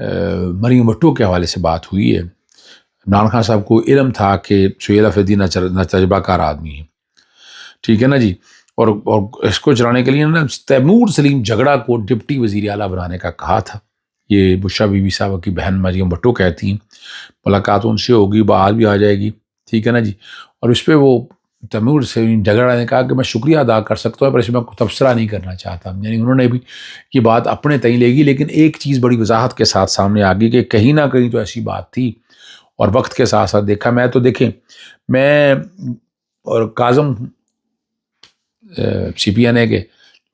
مریم بھٹو کے حوالے سے بات ہوئی ہے. عمران خان صاحب کو علم تھا کہ سہیل افریدی نہ تجربہ کار آدمی ہے، ٹھیک ہے نا جی، اور اس کو چلانے کے لیے نا تیمور سلیم جھگڑا کو ڈپٹی وزیر اعلیٰ بنانے کا کہا تھا. یہ بشرا بی بی صاحبہ کی بہن مریم بھٹو کہتی ہیں، ملاقات ان سے ہوگی، بات بھی آ جائے گی، ٹھیک ہے نا جی. اور اس پہ وہ تیمور سلیم جھگڑا نے کہا کہ میں شکریہ ادا کر سکتا ہوں پر اس میں تبصرہ نہیں کرنا چاہتا. یعنی انہوں نے بھی یہ بات اپنے تئیں لے گی، لیکن ایک چیز بڑی وضاحت کے ساتھ سامنے آ گئی کہ کہیں نہ کہیں تو ایسی بات تھی. اور وقت کے ساتھ ساتھ دیکھا میں تو دیکھیں میں اور کاظم سی پی این اے کے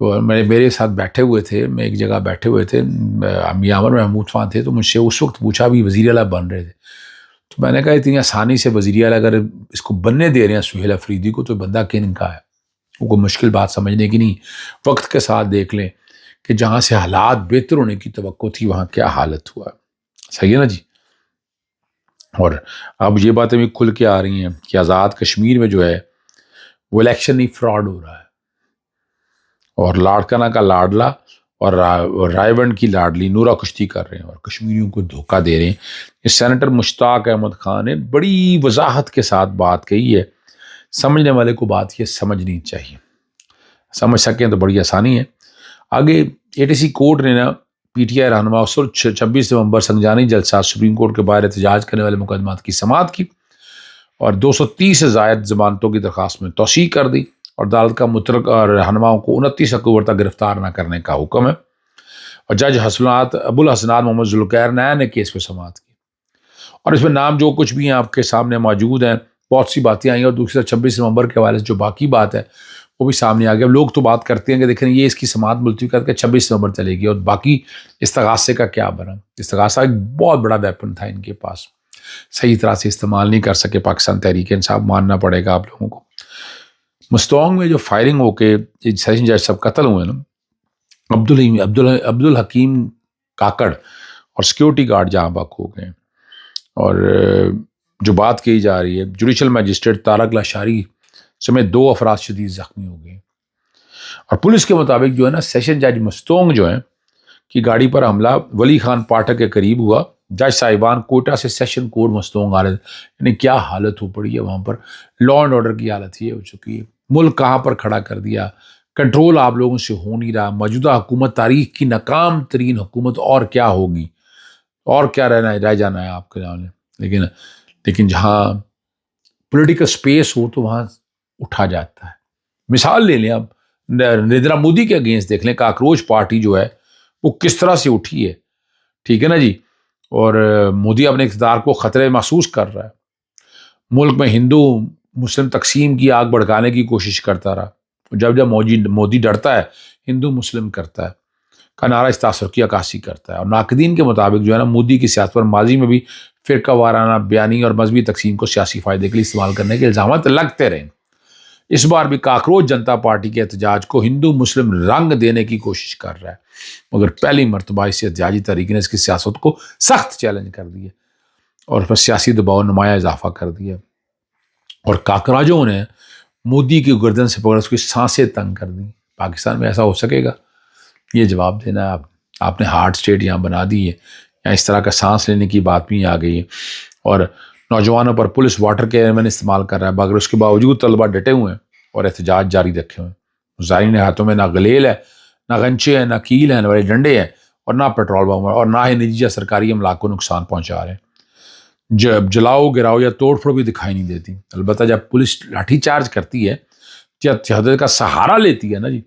میرے ساتھ بیٹھے ہوئے تھے، میں ایک جگہ بیٹھے ہوئے تھے، میامر محمود خان تھے، تو مجھ سے اس وقت پوچھا بھی وزیر اعلیٰ بن رہے تھے، تو میں نے کہا اتنی آسانی سے وزیر اعلیٰ اگر اس کو بننے دے رہے ہیں سہیل افریدی کو تو بندہ کن کا ہے؟ وہ کوئی مشکل بات سمجھنے کی نہیں. وقت کے ساتھ دیکھ لیں کہ جہاں سے حالات بہتر ہونے کی توقع تھی وہاں کیا حالت ہوا. صحیح ہے نا جی. اور اب یہ باتیں بھی کھل کے آ رہی ہیں کہ آزاد کشمیر میں جو ہے وہ الیکشن ہی فراڈ ہو رہا ہے، اور لاڑکانہ کا لاڈلا اور رائے کی لاڈلی نورا کشتی کر رہے ہیں اور کشمیریوں کو دھوکہ دے رہے ہیں. یہ سینیٹر مشتاق احمد خان نے بڑی وضاحت کے ساتھ بات کہی ہے. سمجھنے والے کو بات یہ سمجھنی چاہیے، سمجھ سکیں تو بڑی آسانی ہے. آگے اے ٹی سی کورٹ نے نا پی ٹی آئی رہنما 26 نومبر سنجانی جلسہ سپریم کورٹ کے باہر احتجاج کرنے والے مقدمات کی سماعت کی اور 230 سے زائد ضمانتوں کی درخواست میں توسیع کر دی اور عدالت کا متعلقہ رہنماؤں کو 29 اکتوبر تک گرفتار نہ کرنے کا حکم ہے. اور جج ابو الحسنات محمد ذوالخیر نیا نے کیس پہ سماعت کی اور اس میں نام جو کچھ بھی ہیں آپ کے سامنے موجود ہیں، بہت سی باتیں آئی ہیں. اور دوسری 26 نومبر کے حوالے سے جو باقی بات ہے وہ بھی سامنے آ گیا. لوگ تو بات کرتے ہیں کہ دیکھیں یہ اس کی سماعت ملتوی کر کے 26 نومبر چلے گی، اور باقی استغاثے کا کیا بنا؟ استغاثہ ایک بہت بڑا ویپن تھا ان کے پاس، صحیح طرح سے استعمال نہیں کر سکے پاکستان تحریک انصاف، ماننا پڑے گا آپ لوگوں کو. مستونگ میں جو فائرنگ ہو کے سیشن جج صاحب قتل ہوئے نا، عبد الحکیم کاکڑ اور سیکیورٹی گارڈ جہاں بک ہو گئے. اور جو بات کی جا رہی ہے جوڈیشل مجسٹریٹ طارق لاشاری سمیت 2 افراد شدید زخمی ہو گئے. اور پولیس کے مطابق جو ہے نا سیشن جج مستونگ جو ہیں کی گاڑی پر حملہ ولی خان پاٹک کے قریب ہوا. جج صاحبان کوئٹہ سے سیشن کورٹ مستونگ آ رہے تھے. یعنی کیا حالت ہو پڑی ہے وہاں پر، لا اینڈ آرڈر کی حالت یہ ہو چکی ہے. ملک کہاں پر کھڑا کر دیا، کنٹرول آپ لوگوں سے ہو نہیں رہا. موجودہ حکومت تاریخ کی ناکام ترین حکومت، اور کیا ہوگی، اور کیا رہ جانا ہے آپ کے نام. لیکن جہاں پولیٹیکل سپیس ہو تو وہاں اٹھا جاتا ہے. مثال لے لیں اب نریندر مودی کے اگینسٹ دیکھ لیں، کاکروچ پارٹی جو ہے وہ کس طرح سے اٹھی ہے، ٹھیک ہے نا جی. اور مودی اپنے اقتدار کو خطرے محسوس کر رہا ہے. ملک میں ہندو مسلم تقسیم کی آگ بھڑکانے کی کوشش کرتا رہا. جب مودی ڈرتا ہے ہندو مسلم کرتا ہے کا نعرہ اس تاثر کی عکاسی کرتا ہے. اور ناقدین کے مطابق جو ہے نا مودی کی سیاست پر ماضی میں بھی فرقہ وارانہ بیانی اور مذہبی تقسیم کو سیاسی فائدے کے لیے استعمال کرنے کے الزامات لگتے رہے. اس بار بھی کاکروچ جنتا پارٹی کے احتجاج کو ہندو مسلم رنگ دینے کی کوشش کر رہا ہے، مگر پہلی مرتبہ اس احتجاجی تحریک نے اس کی سیاست کو سخت چیلنج کر دیا اور اس پر سیاسی دباؤ نمایاں اضافہ کر دیا. اور کاکراجوں نے مودی کی گردن سے پکڑ اس کی سانسیں تنگ کر دی. پاکستان میں ایسا ہو سکے گا؟ یہ جواب دینا ہے. آپ نے ہارٹ اسٹیٹ یہاں بنا دی ہے، یا اس طرح کا سانس لینے کی بات بھی آ گئی ہے. اور نوجوانوں پر پولیس واٹر کینن استعمال کر رہا ہے، مگر اس کے باوجود طلبہ ڈٹے ہوئے ہیں اور احتجاج جاری رکھے ہوئے ہیں. مظاہرین ہاتھوں میں نہ گلیل ہے، نہ غنچے ہیں، نہ کیل ہیں، نہ بڑے ڈنڈے ہیں، اور نہ پیٹرول بم، اور نہ ہی نجی یا سرکاری املاک کو نقصان پہنچا رہے ہیں. جب جلاؤ گراؤ یا توڑ پھوڑ بھی دکھائی نہیں دیتی. البتہ جب پولیس لاٹھی چارج کرتی ہے یا تشدد کا سہارا لیتی ہے نا جی،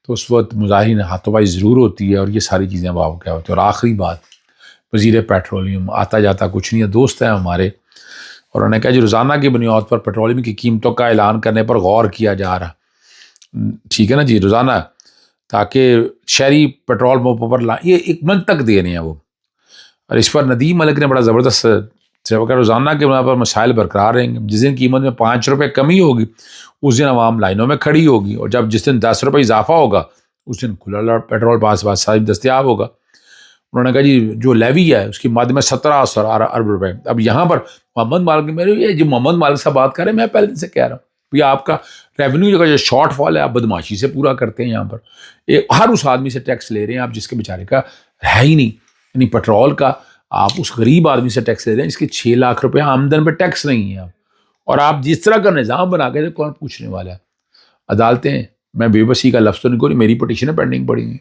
تو اس وقت مظاہرین ہاتھوں بائی ضرور ہوتی ہے، اور یہ ساری چیزیں واقع کیا ہوتی ہیں. اور آخری بات، وزیر پیٹرولیم آتا جاتا کچھ نہیں ہے، دوست ہیں ہمارے، اور انہوں نے کہا جی روزانہ کی بنیاد پر پیٹرولیم کی قیمتوں کا اعلان کرنے پر غور کیا جا رہا، ٹھیک ہے نا جی، روزانہ، تاکہ شہری پیٹرول پمپوں پر یہ ایک منطق دے رہے ہیں وہ. اور اس پر ندیم ملک نے بڑا زبردست روزانہ کے بنا پر مسائل برقرار رہیں گے. جس دن قیمت میں 5 روپے کمی ہوگی اس دن عوام لائنوں میں کھڑی ہوگی، اور جس دن 10 روپے اضافہ ہوگا اس دن کھلا پیٹرول پاس صاحب دستیاب ہوگا. انہوں نے کہا جی جو لیوی ہے اس کی مد میں 17 ارب روپے. اب یہاں پر محمد مالک میرے یہ جو محمد مالک صاحب بات کر رہے ہیں، میں پہلے دن سے کہہ رہا ہوں یہ آپ کا ریونیو کا جو شارٹ فال ہے آپ بدماشی سے پورا کرتے ہیں. یہاں پر ہر اس آدمی سے ٹیکس لے رہے ہیں آپ جس کے بیچارے کا ہے ہی نہیں. یعنی پیٹرول کا آپ اس غریب آدمی سے ٹیکس لے رہے ہیں جس کے 6 لاکھ روپے آمدن پہ ٹیکس نہیں ہے، اور آپ جس طرح کا نظام بنا کے کون پوچھنے والا ہے؟ عدالتیں، میں بے بسی کا لفظ تو نہیں کوئی، میری پٹیشنیں پینڈنگ پڑی ہیں،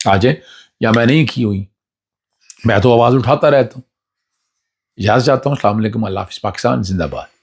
آ جائیں، یا میں نہیں کی ہوئی، میں تو آواز اٹھاتا رہتا ہوں۔ اجازت چاہتا ہوں، السلام علیکم، اللہ حافظ، پاکستان زندہ باد۔